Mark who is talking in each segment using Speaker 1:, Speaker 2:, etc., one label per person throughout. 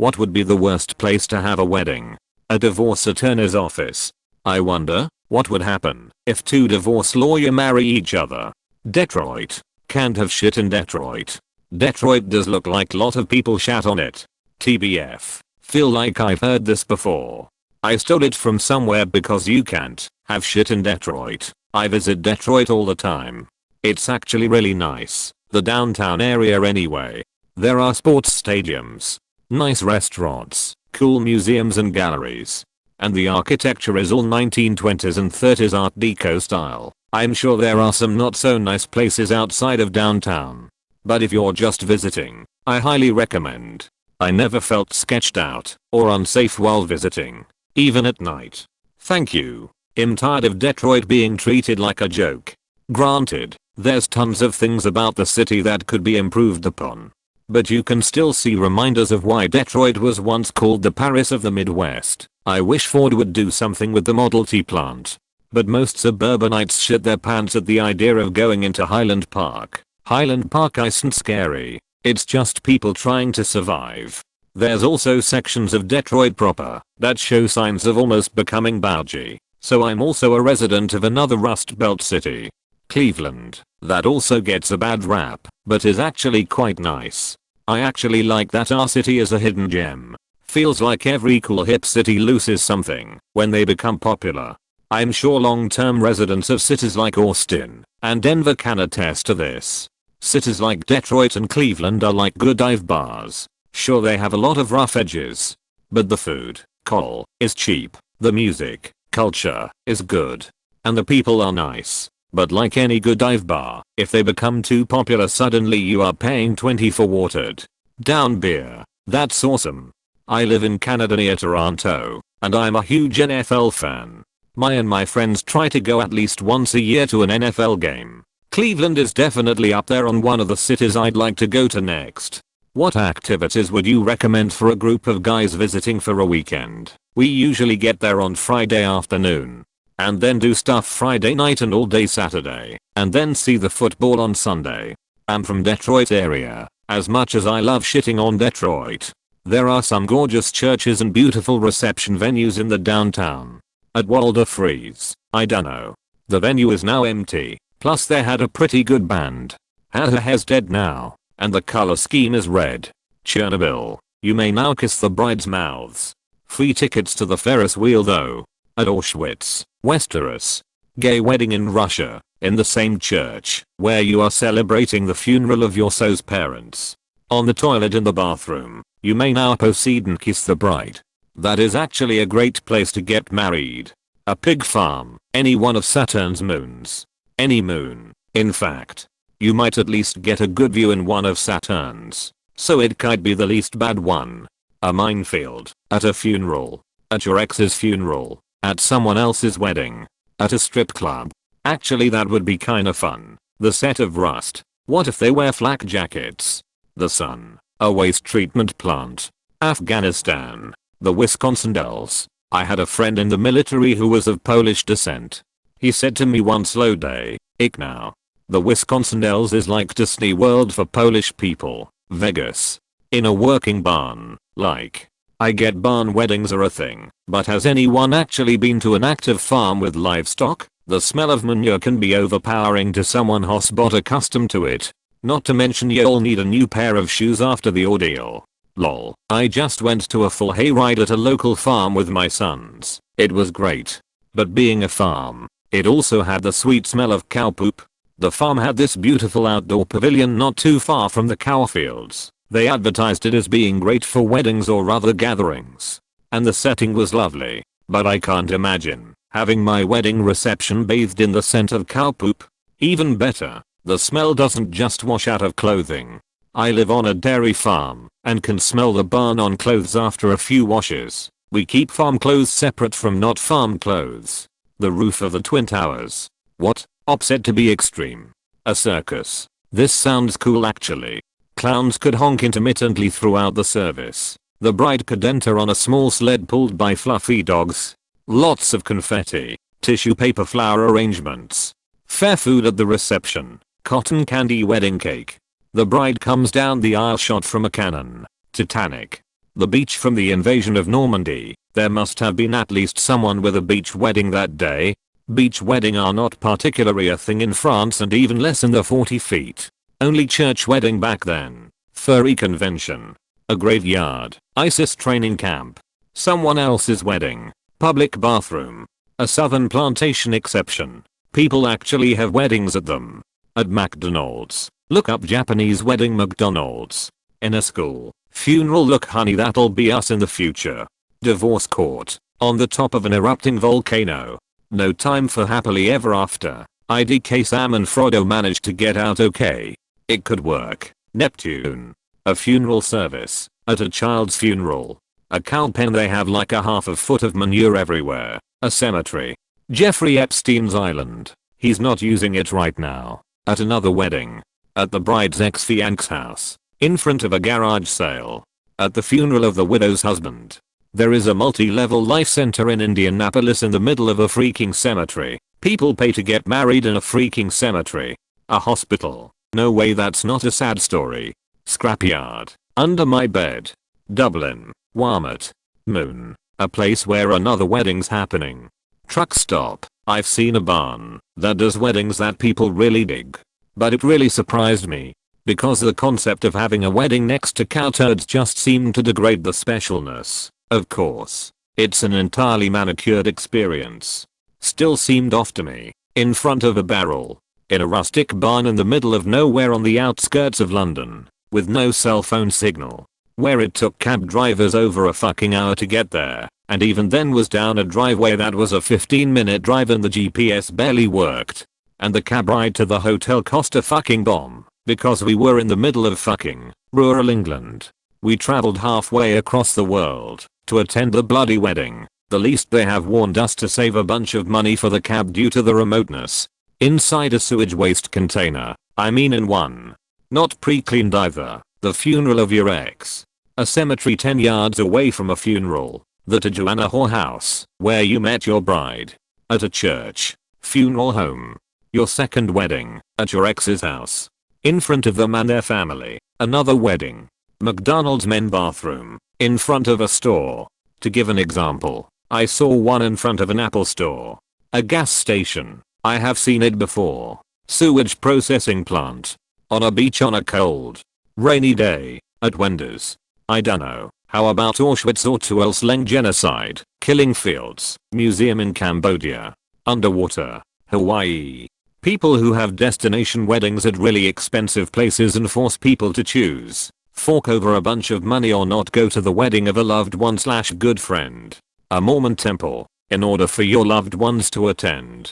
Speaker 1: What would be the worst place to have a wedding? A divorce attorney's office. I wonder what would happen if two divorce lawyers marry each other. Detroit. Can't have shit in Detroit. Detroit does look like lot of people shat on it. TBF. Feel like I've heard this before. I stole it from somewhere because you can't have shit in Detroit. I visit Detroit all the time. It's actually really nice. The downtown area anyway. There are sports stadiums, nice restaurants, cool museums and galleries. And the architecture is all 1920s and 30s Art Deco style. I'm sure there are some not so nice places outside of downtown. But if you're just visiting, I highly recommend. I never felt sketched out or unsafe while visiting, even at night. Thank you. I'm tired of Detroit being treated like a joke. Granted, there's tons of things about the city that could be improved upon. But you can still see reminders of why Detroit was once called the Paris of the Midwest. I wish Ford would do something with the Model T plant. But most suburbanites shit their pants at the idea of going into Highland Park. Highland Park isn't scary. It's just people trying to survive. There's also sections of Detroit proper that show signs of almost becoming bougie. So I'm also a resident of another Rust Belt city. Cleveland, that also gets a bad rap, but is actually quite nice. I actually like that our city is a hidden gem. Feels like every cool hip city loses something when they become popular. I'm sure long-term residents of cities like Austin and Denver can attest to this. Cities like Detroit and Cleveland are like good dive bars. Sure, they have a lot of rough edges, but the food, coal, is cheap, the music, culture, is good, and the people are nice. But like any good dive bar, if they become too popular suddenly you are paying $20 for watered down beer. That's awesome. I live in Canada near Toronto, and I'm a huge NFL fan. My friends try to go at least once a year to an NFL game. Cleveland is definitely up there on one of the cities I'd like to go to next. What activities would you recommend for a group of guys visiting for a weekend? We usually get there on Friday afternoon. And then do stuff Friday night and all day Saturday, and then see the football on Sunday. I'm from Detroit area. As much as I love shitting on Detroit, there are some gorgeous churches and beautiful reception venues in the downtown. At Walder Freeze, I dunno. The venue is now empty, plus they had a pretty good band. Has dead now, and the color scheme is red. Chernobyl, you may now kiss the bride's mouths. Free tickets to the Ferris wheel though. At Auschwitz, Westeros. Gay wedding in Russia, in the same church, where you are celebrating the funeral of your so's parents. On the toilet in the bathroom, you may now proceed and kiss the bride. That is actually a great place to get married. A pig farm, any one of Saturn's moons. Any moon, in fact. You might at least get a good view in one of Saturn's, so it might be the least bad one. A minefield, at a funeral, at your ex's funeral. At someone else's wedding. At a strip club. Actually that would be kinda fun. The set of Rust. What if they wear flak jackets? The sun. A waste treatment plant. Afghanistan. The Wisconsin Dells. I had a friend in the military who was of Polish descent. He said to me one slow day, "Ik now. The Wisconsin Dells is like Disney World for Polish people. Vegas. In a working barn, like. I get barn weddings are a thing, but has anyone actually been to an active farm with livestock? The smell of manure can be overpowering to someone hotspot accustomed to it. Not to mention you'll need a new pair of shoes after the ordeal. Lol. I just went to a full hayride at a local farm with my sons. It was great. But being a farm, it also had the sweet smell of cow poop. The farm had this beautiful outdoor pavilion not too far from the cow fields. They advertised it as being great for weddings or other gatherings. And the setting was lovely, but I can't imagine having my wedding reception bathed in the scent of cow poop. Even better, the smell doesn't just wash out of clothing. I live on a dairy farm and can smell the burn on clothes after a few washes. We keep farm clothes separate from not farm clothes. The roof of the Twin Towers. What? Upset to be extreme. A circus. This sounds cool actually. Clowns could honk intermittently throughout the service. The bride could enter on a small sled pulled by fluffy dogs. Lots of confetti, tissue paper flower arrangements. Fair food at the reception. Cotton candy wedding cake. The bride comes down the aisle shot from a cannon. Titanic. The beach from the invasion of Normandy. There must have been at least someone with a beach wedding that day. Beach wedding are not particularly a thing in France and even less in the 40 feet. Only church wedding back then. Furry convention. A graveyard. ISIS training camp. Someone else's wedding. Public bathroom. A southern plantation exception. People actually have weddings at them. At McDonald's. Look up Japanese wedding McDonald's. In a school. Funeral. Look honey, that'll be us in the future. Divorce court. On the top of an erupting volcano. No time for happily ever after. IDK Sam and Frodo managed to get out okay. It could work. Neptune. A funeral service. At a child's funeral. A cow pen. They have like a half a foot of manure everywhere. A cemetery. Jeffrey Epstein's island. He's not using it right now. At another wedding. At the bride's ex-fiance's house. In front of a garage sale. At the funeral of the widow's husband. There is a multi-level life center in Indianapolis in the middle of a freaking cemetery. People pay to get married in a freaking cemetery. A hospital. No way, that's not a sad story. Scrapyard. Under my bed. Dublin. Walmart. Moon. A place where another wedding's happening. Truck stop. I've seen a barn that does weddings that people really dig. But it really surprised me. Because the concept of having a wedding next to cow turds just seemed to degrade the specialness. Of course. It's an entirely manicured experience. Still seemed off to me. In front of a barrel. In a rustic barn in the middle of nowhere on the outskirts of London. With no cell phone signal. Where it took cab drivers over a fucking hour to get there. And even then was down a driveway that was a 15-minute drive and the GPS barely worked. And the cab ride to the hotel cost a fucking bomb. Because we were in the middle of fucking rural England. We traveled halfway across the world to attend the bloody wedding. The least they have warned us to save a bunch of money for the cab due to the remoteness. Inside a sewage waste container. I mean in one. Not pre-cleaned either. The funeral of your ex. A cemetery 10 yards away from a funeral. The Tijuana whorehouse where you met your bride. At a church. Funeral home. Your second wedding. At your ex's house. In front of them and their family. Another wedding. McDonald's men bathroom. In front of a store. To give an example, I saw one in front of an Apple store. A gas station. I have seen it before. Sewage processing plant. On a beach on a cold, rainy day. At Wendy's. I dunno. How about Auschwitz or Tuolsleng genocide? Killing fields. Museum in Cambodia. Underwater. Hawaii. People who have destination weddings at really expensive places and force people to choose. Fork over a bunch of money or not go to the wedding of a loved one / good friend. A Mormon temple. In order for your loved ones to attend.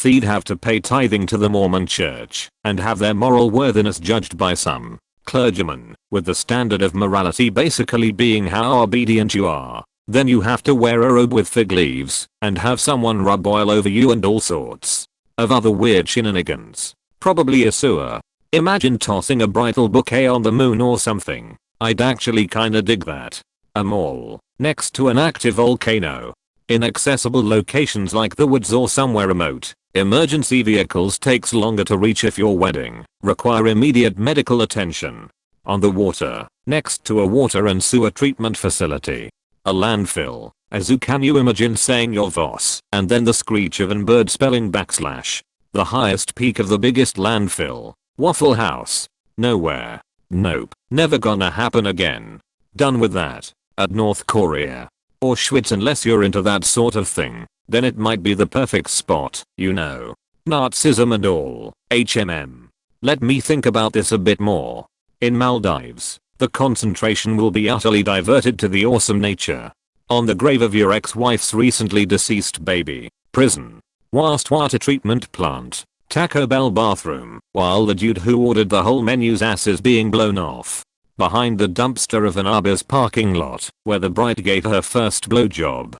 Speaker 1: They'd have to pay tithing to the Mormon church and have their moral worthiness judged by some clergyman, with the standard of morality basically being how obedient you are. Then you have to wear a robe with fig leaves and have someone rub oil over you and all sorts of other weird shenanigans. Probably a sewer. Imagine tossing a bridal bouquet on the moon or something. I'd actually kinda dig that. A mall. Next to an active volcano. Inaccessible locations like the woods or somewhere remote. Emergency vehicles takes longer to reach if your wedding require immediate medical attention. On the water. Next to a water and sewer treatment facility. A landfill. A zoo. Can you imagine saying your voss and then the screech of an bird spelling \. The highest peak of the biggest landfill. Waffle House. Nowhere. Nope. Never gonna happen again. Done with that. At North Korea. Auschwitz unless you're into that sort of thing. Then it might be the perfect spot, you know. Nazism and all. HMM. Let me think about this a bit more. In Maldives, the concentration will be utterly diverted to the awesome nature. On the grave of your ex-wife's recently deceased baby. Prison. Wastewater treatment plant. Taco Bell bathroom. While the dude who ordered the whole menu's ass is being blown off. Behind the dumpster of an Arby's parking lot where the bride gave her first blowjob.